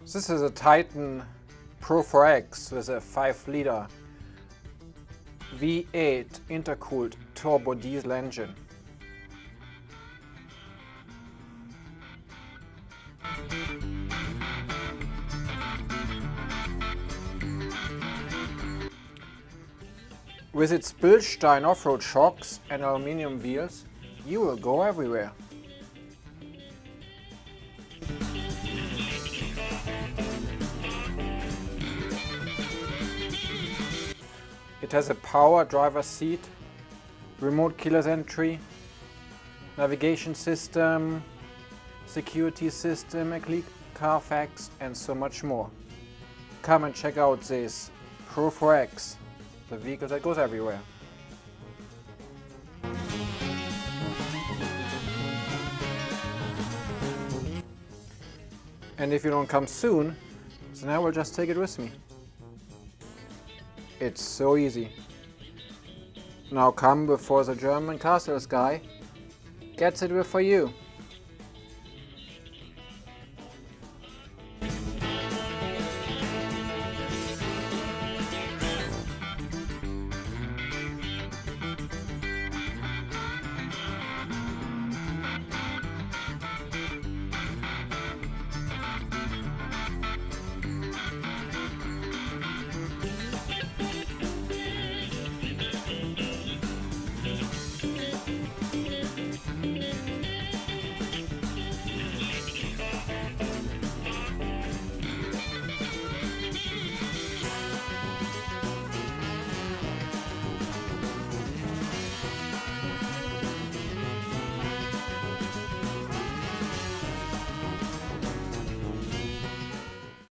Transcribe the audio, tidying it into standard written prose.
This is a Titan Pro-4X with a 5-liter V8 intercooled turbo diesel engine. With its Bilstein off-road shocks and aluminium wheels, you will go everywhere. It has a power driver's seat, remote keyless entry, navigation system, security system, a click Carfax, and so much more. Come and check out this Pro-4X, the vehicle that goes everywhere. And if you don't come soon, then I will just take it with me. It's so easy. Now come before the German car sales guy gets it for you.